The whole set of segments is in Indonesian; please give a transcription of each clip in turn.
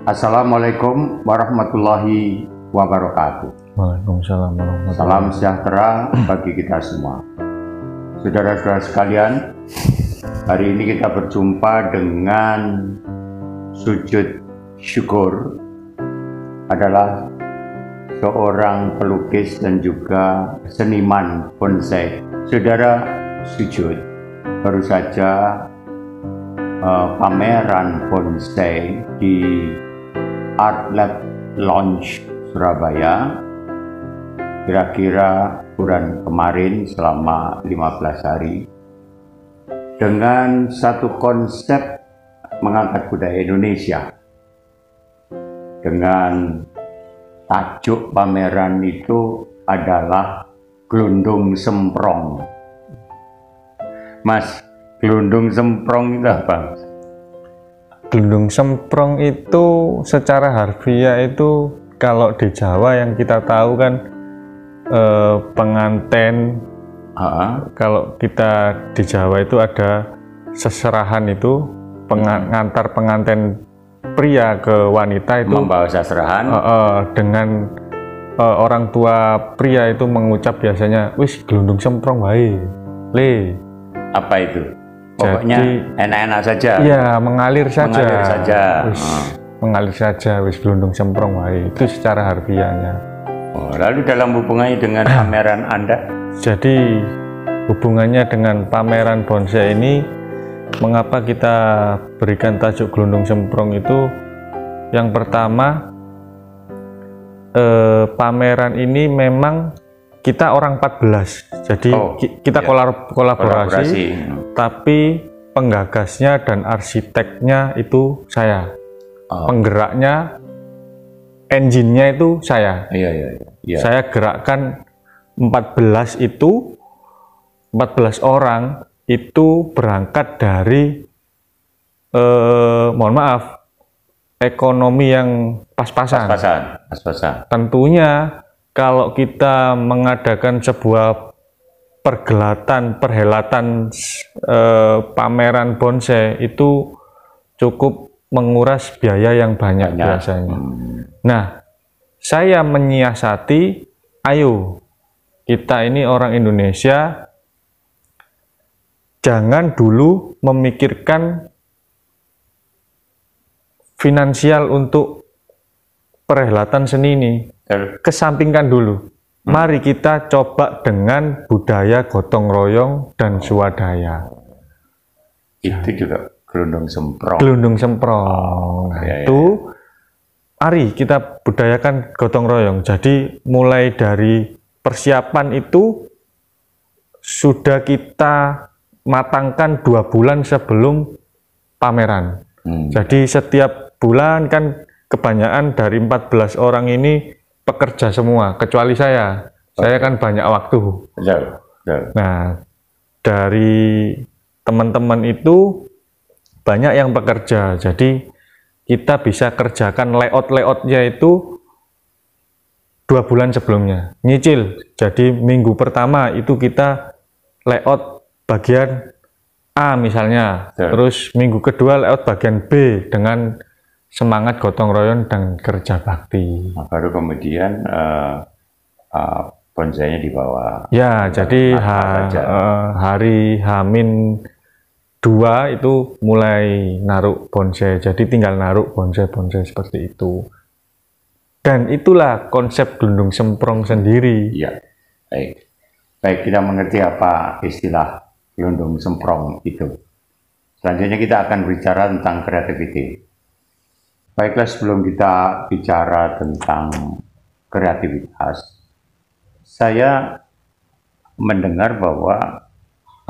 Assalamualaikum warahmatullahi wabarakatuh. Waalaikumsalam warahmatullahi wabarakatuh. Salam sejahtera bagi kita semua. Saudara-saudara sekalian, hari ini kita berjumpa dengan sujud syukur adalah seorang pelukis dan juga seniman bonsai. Saudara, sujud baru saja pameran bonsai di Art Lab Lounge Surabaya kira-kira bulan kemarin selama 15 hari dengan satu konsep mengangkat budaya Indonesia. Dengan tajuk pameran itu adalah Glundung Semprong. Mas, Glundung Semprong itu apa? Glundung Semprong itu secara harfiah itu kalau di Jawa yang kita tahu kan penganten. Kalau kita di Jawa itu ada seserahan itu pengantar penganten pria ke wanita itu membawa seserahan dengan orang tua pria itu mengucap biasanya wis glundung semprong wae le. Apa itu? Pokoknya enak-enak saja. Iya, mengalir saja. Mengalir saja. Mengalir saja, wis glundung semprong wae. Itu secara harfiahnya. Oh, lalu dalam hubungannya dengan pameran Anda? Jadi hubungannya dengan pameran bonsai ini, mengapa kita berikan tajuk glundung semprong itu? Yang pertama, pameran ini memang kita orang 14, jadi kita kolaborasi, tapi penggagasnya dan arsiteknya itu saya, penggeraknya, engine-nya itu saya. Iya. Saya gerakkan 14 orang itu berangkat dari, mohon maaf, ekonomi yang pas-pasan. Tentunya kalau kita mengadakan sebuah perhelatan pameran bonsai itu cukup menguras biaya yang banyak. Biasanya. Nah, saya menyiasati, ayo kita ini orang Indonesia jangan dulu memikirkan finansial untuk perhelatan seni ini. Kesampingkan dulu. Mari kita coba dengan budaya gotong royong dan swadaya. Itu juga glundung semprong. Glundung semprong. Itu mari kita budayakan gotong royong. Jadi mulai dari persiapan itu sudah kita matangkan 2 bulan sebelum pameran. Jadi setiap bulan kan kebanyakan dari 14 orang ini pekerja semua, kecuali saya. Saya kan banyak waktu. Nah, dari teman-teman itu banyak yang bekerja. Jadi kita bisa kerjakan layout-layoutnya itu 2 bulan sebelumnya. Nyicil. Jadi minggu pertama itu kita layout bagian A misalnya. Terus minggu kedua layout bagian B dengan semangat gotong royong dan kerja bakti. Baru kemudian bonsainya dibawa. Ya, jadi hari H-2 itu mulai naruh bonsai. Jadi tinggal naruh bonsai-bonsai seperti itu. Dan itulah konsep glundung semprong sendiri. Iya, baik kita mengerti apa istilah glundung semprong itu. Selanjutnya kita akan bicara tentang kreativiti. Baiklah, sebelum kita bicara tentang kreativitas, saya mendengar bahwa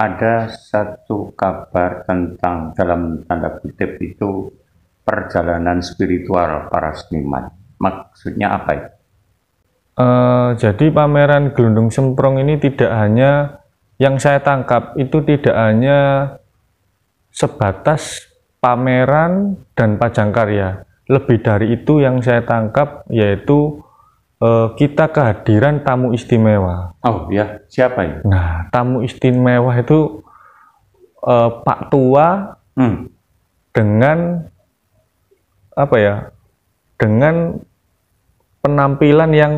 ada satu kabar tentang, dalam tanda kutip itu, perjalanan spiritual para seniman. Maksudnya apa itu? Jadi pameran glundung semprong ini tidak hanya, yang saya tangkap itu tidak hanya sebatas pameran dan pajang karya. Lebih dari itu yang saya tangkap yaitu kita kehadiran tamu istimewa. Oh ya, siapa ini? Nah, tamu istimewa itu Pak Tua dengan apa ya, dengan penampilan yang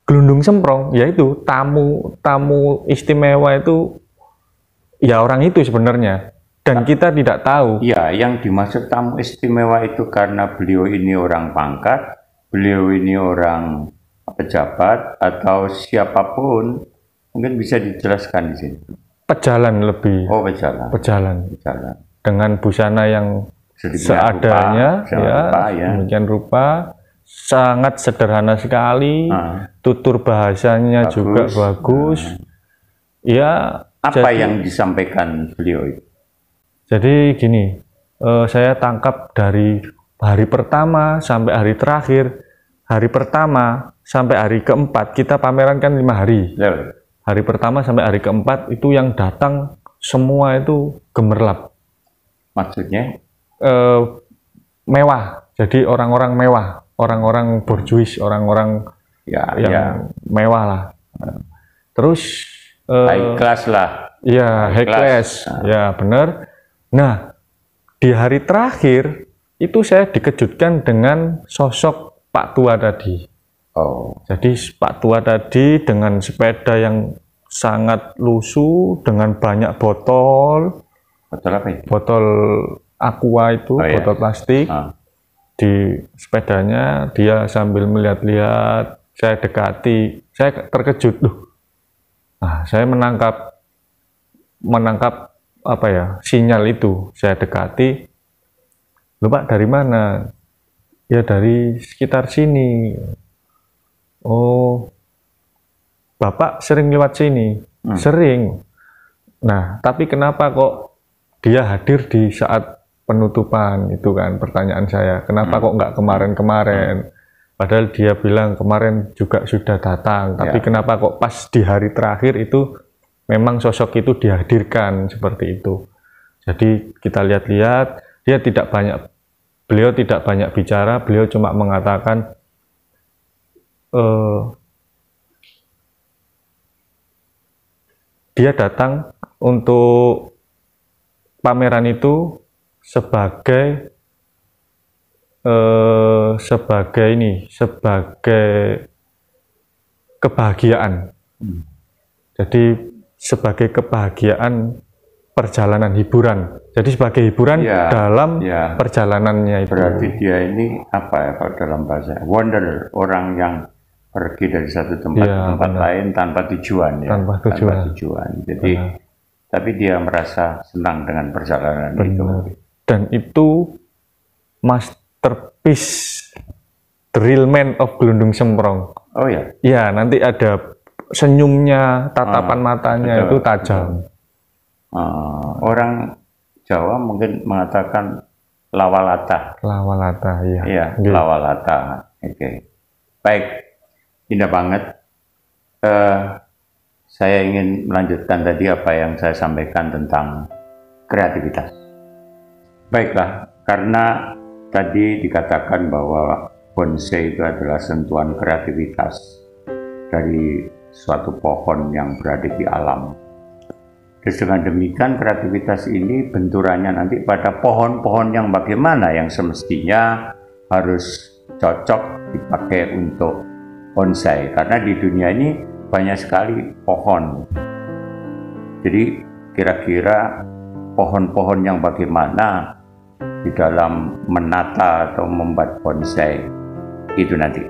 gelundung semprong, yaitu tamu istimewa itu ya orang itu sebenarnya, dan kita tidak tahu. Ya, yang dimaksud tamu istimewa itu karena beliau ini orang pangkat, beliau ini orang pejabat, atau siapapun, mungkin bisa dijelaskan di sini. Pejalan lebih. Oh, pejalan. Pejalan. Dengan busana yang seadanya, demikian rupa, sangat sederhana sekali, tutur bahasanya bagus. Juga bagus. Ya. Apa yang disampaikan beliau itu? Jadi gini, saya tangkap dari hari pertama sampai hari terakhir. Hari pertama sampai hari keempat, kita pameran kan 5 hari. Hari pertama sampai hari keempat itu yang datang semua itu gemerlap. Maksudnya? Mewah. Jadi orang-orang mewah, orang-orang borjuis, orang-orang yang mewah lah. Terus high class lah. Iya, high class. Ya, benar. Nah, di hari terakhir itu saya dikejutkan dengan sosok Pak Tua tadi. Oh. Jadi Pak Tua tadi dengan sepeda yang sangat lusuh, dengan banyak botol. Botol apa itu? Botol aqua itu, botol plastik. Di sepedanya dia sambil melihat-lihat, saya dekati, saya terkejut loh. Nah, saya menangkap apa ya, sinyal itu. Saya dekati, "Loh Pak, dari mana?" "Ya dari sekitar sini." "Oh, Bapak sering lewat sini?" "Sering." "Nah, tapi kenapa kok dia hadir di saat penutupan?" Itu kan pertanyaan saya. "Kenapa kok nggak kemarin-kemarin?" Padahal dia bilang kemarin juga sudah datang. Tapi kenapa kok pas di hari terakhir itu memang sosok itu dihadirkan seperti itu. Jadi kita lihat-lihat, beliau tidak banyak bicara, beliau cuma mengatakan dia datang untuk pameran itu sebagai kebahagiaan. Jadi sebagai kebahagiaan perjalanan hiburan. Jadi sebagai hiburan dalam perjalanannya itu. Berarti dia ini apa ya kalau dalam bahasa wanderer, orang yang pergi dari satu tempat ke tempat lain tanpa tujuan ya. Tanpa tujuan. Jadi tapi dia merasa senang dengan perjalanan itu. Dan itu masterpiece, the real man of Gelundung Semprong. Oh ya. Ya, nanti ada senyumnya, tatapan matanya itu tajam. Orang Jawa mungkin mengatakan lawalata. Lawalata, iya. Iya, lawalata. Oke. Baik, indah banget. Saya ingin melanjutkan tadi apa yang saya sampaikan tentang kreativitas. Baiklah, karena tadi dikatakan bahwa bonsai itu adalah sentuhan kreativitas dari suatu pohon yang berada di alam. Terus dengan demikian kreativitas ini benturannya nanti pada pohon-pohon yang bagaimana yang semestinya harus cocok dipakai untuk bonsai. Karena di dunia ini banyak sekali pohon. Jadi kira-kira pohon-pohon yang bagaimana di dalam menata atau membuat bonsai itu nanti.